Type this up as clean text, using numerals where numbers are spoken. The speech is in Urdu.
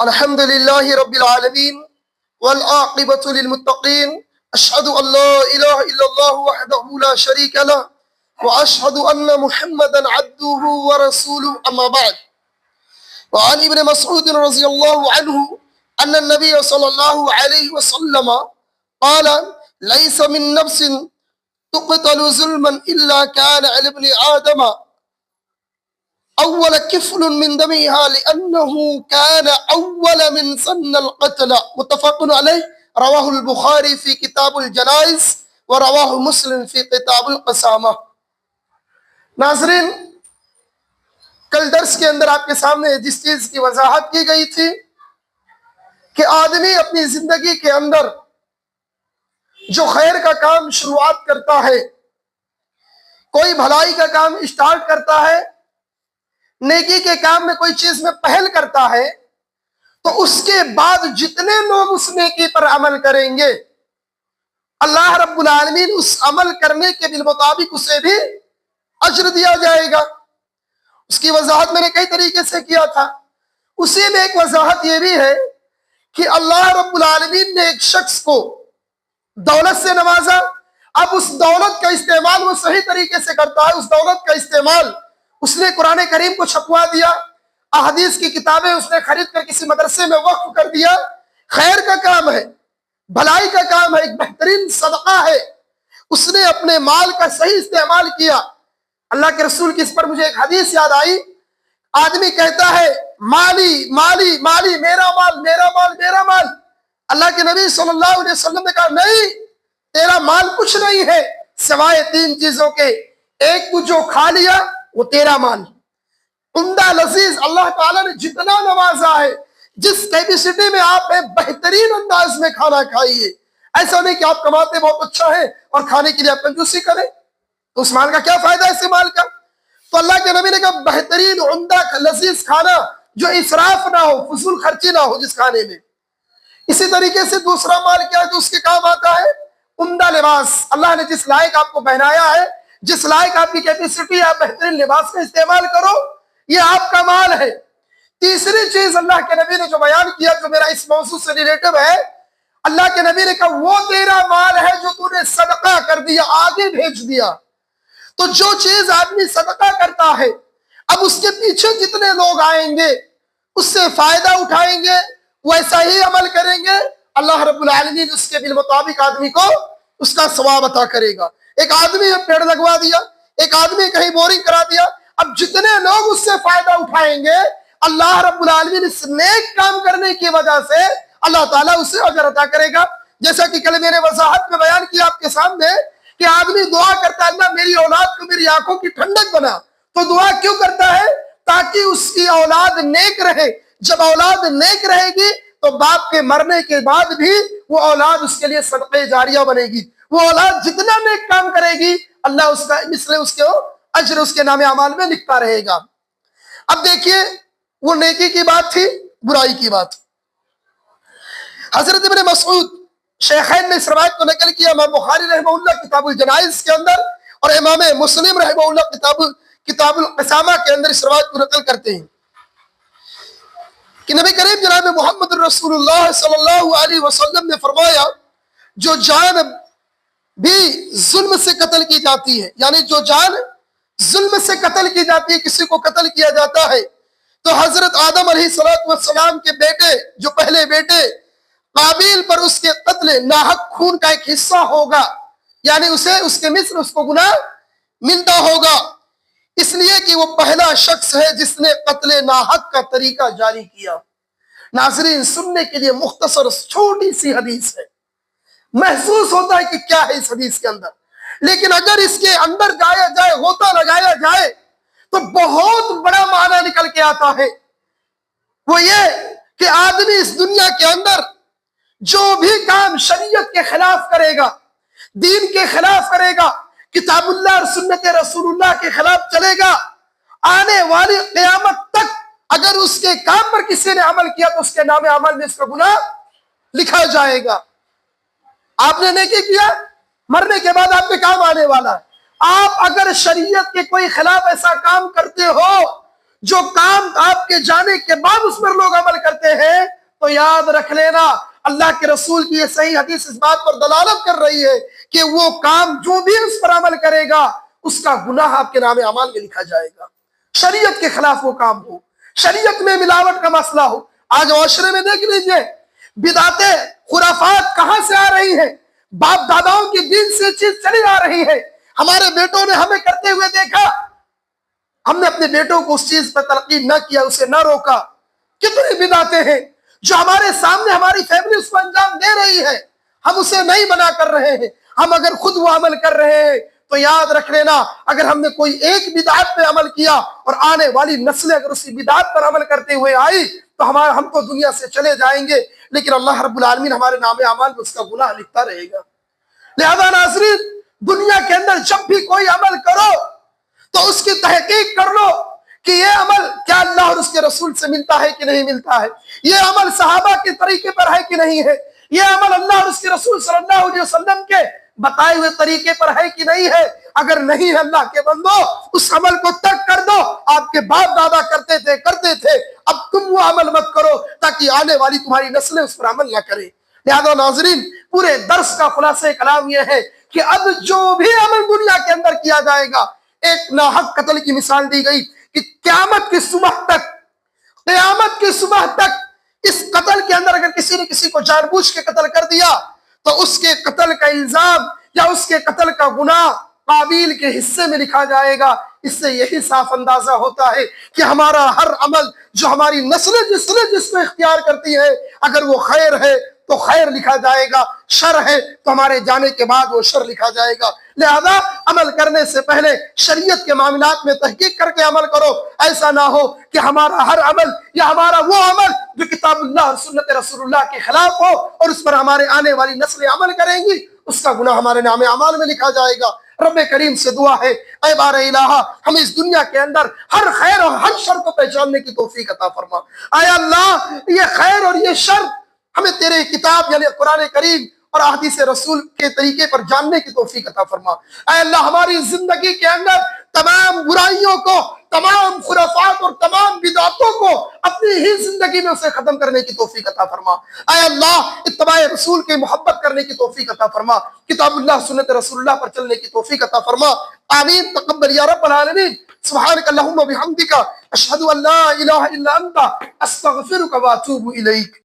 الحمد لله رب العالمين والعاقبة للمتقين أشهد أن لا إله إلا الله وحده لا شريك له وأشهد أن محمدا عبده ورسوله أما بعد. وعن ابن مسعود رضي الله عنه أن النبي صلى الله عليه وسلم قال: ليس من نفس تقتل ظلما إلا كان على ابن آدم أول كفل من دمها لأنه كان أول من سن القتل. متفق عليه. رواه البخاری فی کتاب الجنائز ورواہ مسلم فی کتاب القسامہ. ناظرین، کل درس کے اندر آپ کے سامنے جس چیز کی وضاحت کی گئی تھی کہ آدمی اپنی زندگی کے اندر جو خیر کا کام شروعات کرتا ہے، کوئی بھلائی کا کام اسٹارٹ کرتا ہے، نیکی کے کام میں کوئی چیز میں پہل کرتا ہے، تو اس کے بعد جتنے لوگ اس نیکی پر عمل کریں گے اللہ رب العالمین اس عمل کرنے کے بالمطابق اسے بھی اجر دیا جائے گا. اس کی وضاحت میں نے کئی طریقے سے کیا تھا. اسی میں ایک وضاحت یہ بھی ہے کہ اللہ رب العالمین نے ایک شخص کو دولت سے نوازا. اب اس دولت کا استعمال وہ صحیح طریقے سے کرتا ہے. اس دولت کا استعمال اس نے قرآن کریم کو چھپوا دیا، احادیث کی کتابیں اس نے خرید کر کسی مدرسے میں وقف کر دیا. خیر کا کام ہے، بھلائی کا کام ہے، ایک بہترین صدقہ ہے. اس نے اپنے مال کا صحیح استعمال کیا. اللہ کے رسول کی اس پر مجھے ایک حدیث یاد آئی. آدمی کہتا ہے مالی مالی مالی، میرا مال میرا مال میرا مال. اللہ کے نبی صلی اللہ علیہ وسلم نے کہا نہیں، تیرا مال کچھ نہیں ہے سوائے تین چیزوں کے. ایک تو جو کھا لیا وہ تیرا مال. عمدہ لذیذ اللہ تعالیٰ نے جتنا نوازا ہے، جس کیپیسٹی میں آپ ہیں بہترین انداز میں کھانا کھائیے. ایسا نہیں کہ آپ کماتے بہت اچھا ہے اور کھانے کے لیے آپ کنجوسی کریں، تو اس مال کا کیا فائدہ ہے ایسے مال کا؟ تو اللہ کے نبی نے کہا بہترین عمدہ لذیذ کھانا جو اسراف نہ ہو، فضول خرچی نہ ہو جس کھانے میں. اسی طریقے سے دوسرا مال کیا ہے جو اس کے کام آتا ہے؟ عمدہ لباس. اللہ نے جس لائق آپ کو پہنایا ہے، جس لائق آپ کی کیپیسٹی ہے، آپ بہترین لباس کا استعمال کرو، یہ آپ کا مال ہے. تیسری چیز اللہ کے نبی نے جو بیان کیا، جو میرا اس موضوع سے ریلیٹو ہے، اللہ کے نبی نے کہا وہ تیرا مال ہے جو تو نے صدقہ کر دیا، آگے بھیج دیا. تو جو چیز آدمی صدقہ کرتا ہے، اب اس کے پیچھے جتنے لوگ آئیں گے اس سے فائدہ اٹھائیں گے، ویسا ہی عمل کریں گے، اللہ رب العالمین اس کے بالمطابق آدمی کو اس کا ثواب عطا کرے گا. ایک آدمی نے پیڑ لگوا دیا، ایک آدمی کہیں بورنگ کرا دیا، اب جتنے لوگ اس سے فائدہ اٹھائیں گے اللہ رب العالمین اس نیک کام کرنے کی وجہ سے اللہ تعالیٰ اسے اجر عطا کرے گا. جیسا کہ کل میں نے وضاحت میں بیان کیا آپ کے سامنے کہ آدمی دعا کرتا ہے اللہ میری اولاد کو میری آنکھوں کی ٹھنڈک بنا. تو دعا کیوں کرتا ہے؟ تاکہ اس کی اولاد نیک رہے. جب اولاد نیک رہے گی تو باپ کے مرنے کے بعد بھی وہ اولاد اس کے لیے صدقہ جاریہ بنے گی. وہ اولاد جتنا نیک کام کرے گی اللہ اس کا مثل اس کے اجر اس کے نام اعمال میں لکھتا رہے گا. اب دیکھیے، وہ نیکی کی بات تھی، برائی کی بات. حضرت ابن مسعود، شیخین نے اس روایت کو نقل کیا، امام بخاری رحمہ اللہ کتاب الجنائز کے اندر اور امام مسلم رحمہ اللہ کتاب القسامہ کے اندر اس روایت کو نقل کرتے ہیں کہ نبی کریم جناب محمد رسول اللہ صلی اللہ علیہ وسلم نے فرمایا جو جان بھی ظلم سے قتل کی جاتی ہے، یعنی جو جان ظلم سے قتل کی جاتی ہے، کسی کو قتل کیا جاتا ہے، تو حضرت آدم علیہ السلام کے بیٹے، جو پہلے بیٹے قابیل پر اس کے قتل ناحق خون کا ایک حصہ ہوگا، یعنی اسے اس کے مثل اس کو گناہ ملتا ہوگا، اس لیے کہ وہ پہلا شخص ہے جس نے قتل ناحق کا طریقہ جاری کیا. ناظرین، سننے کے لیے مختصر چھوٹی سی حدیث ہے، محسوس ہوتا ہے کہ کیا ہے اس حدیث کے اندر، لیکن اگر اس کے اندر جایا جائے، غوطہ لگایا جائے تو بہت بڑا معنی نکل کے آتا ہے. وہ یہ کہ آدمی اس دنیا کے اندر جو بھی کام شریعت کے خلاف کرے گا، دین کے خلاف کرے گا، کتاب اللہ اور سنت رسول اللہ کے خلاف چلے گا، آنے والی قیامت تک اگر اس کے کام پر کسی نے عمل کیا تو اس کے نام عمل میں اس کا گناہ لکھا جائے گا. آپ نے نیکی کیا، مرنے کے بعد آپ کے کام آنے والا ہے. آپ اگر شریعت کے کوئی خلاف ایسا کام کرتے ہو جو کام آپ کے جانے کے بعد اس پر لوگ عمل کرتے ہیں تو یاد رکھ لینا اللہ کے رسول کی یہ صحیح حدیث اس بات پر دلالت کر رہی ہے کہ وہ کام جو بھی اس پر عمل کرے گا اس کا گناہ آپ کے نام اعمال میں لکھا جائے گا. شریعت کے خلاف وہ کام ہو، شریعت میں ملاوٹ کا مسئلہ ہو. آج معاشرے میں دیکھ لیجئے بدعتیں خرافات کہاں سے آ رہی ہیں، باپ داداؤں کی دین سے چیز چلی آ رہی ہے. ہمارے بیٹوں نے ہمیں کرتے ہوئے دیکھا، ہم نے اپنے بیٹوں کو اس چیز پر تلقین نہ کیا، اسے نہ روکا. کتنی بدعتیں ہیں جو ہمارے سامنے ہماری فیملی اس کو انجام دے رہی ہے، ہم اسے نہیں منع کر رہے ہیں. ہم اگر خود وہ عمل کر رہے ہیں تو یاد رکھ لینا اگر ہم نے کوئی ایک بدعت پہ عمل کیا اور آنے والی نسلیں اگر اسی بدعت پر عمل کرتے ہوئے آئی تو ہم تو دنیا سے چلے جائیں گے، لیکن اللہ رب العالمین ہمارے نام اعمال میں اس کا گناہ لکھتا رہے گا. لہذا ناظرین، دنیا کے اندر جب بھی کوئی عمل کرو تو اس کی تحقیق کر لو کہ یہ عمل کیا اللہ اور اس کے رسول سے ملتا ہے کہ نہیں ملتا ہے، یہ عمل صحابہ کے طریقے پر ہے کہ نہیں ہے، یہ عمل اللہ اور اس کے رسول صلی اللہ علیہ وسلم کے بتائے ہوئے طریقے پر ہے کہ نہیں ہے. اگر نہیں ہے اللہ کے بندو اس عمل کو ترک کر دو. آپ کے باپ دادا کرتے تھے، اب تم وہ عمل مت کرو تاکہ آنے والی تمہاری نسلیں اس پر عمل نہ کریں. لہذا ناظرین، پورے درس کا خلاصہ کلام یہ ہے کہ اب جو بھی عمل دنیا کے اندر کیا جائے گا، ایک ناحق قتل کی مثال دی گئی کہ قیامت کی صبح تک اس قتل کے اندر اگر کسی نے کسی کو جان بوجھ کے قتل کر دیا تو اس کے قتل کا الزام یا اس کے قتل کا گناہ قابیل کے حصے میں لکھا جائے گا. اس سے یہی صاف اندازہ ہوتا ہے کہ ہمارا ہر عمل جو ہماری نسلیں جس کو اختیار کرتی ہے، اگر وہ خیر ہے تو خیر لکھا جائے گا، شر ہے تو ہمارے جانے کے بعد وہ شر لکھا جائے گا. لہذا عمل کرنے سے پہلے شریعت کے معاملات میں تحقیق کر کے عمل کرو. ایسا نہ ہو کہ ہمارا ہر عمل یا ہمارا وہ عمل جو کتاب اللہ اور سنت رسول اللہ کے خلاف ہو اور اس پر ہمارے آنے والی نسلیں عمل کریں گی، اس کا گناہ ہمارے نام اعمال میں لکھا جائے گا. رب کریم سے دعا ہے، اے بار الہ ہمیں اس دنیا کے اندر ہر خیر اور ہر شر کو پہچاننے کی توفیق عطا فرما. اے اللہ، یہ خیر اور یہ شر ہمیں تیرے کتاب یعنی قرآن کریم اور احادیث رسول کے طریقے پر جاننے کی توفیق عطا فرما. اے اللہ، ہماری زندگی کے اندر تمام برائیوں کو، تمام خرافات اور تمام بدعتوں کو اپنی ہی زندگی میں اسے ختم کرنے کی توفیق عطا فرما. اے اللہ، اتباع رسول کی محبت کرنے کی توفیق عطا فرما، کتاب اللہ سنت رسول اللہ پر چلنے کی توفیق عطا فرما. آمین. تقبل یا رب العالمین. سبحانک اللہم و بحمدک، اشہد ان لا الہ الا انت، استغفرک و اتوب الیک.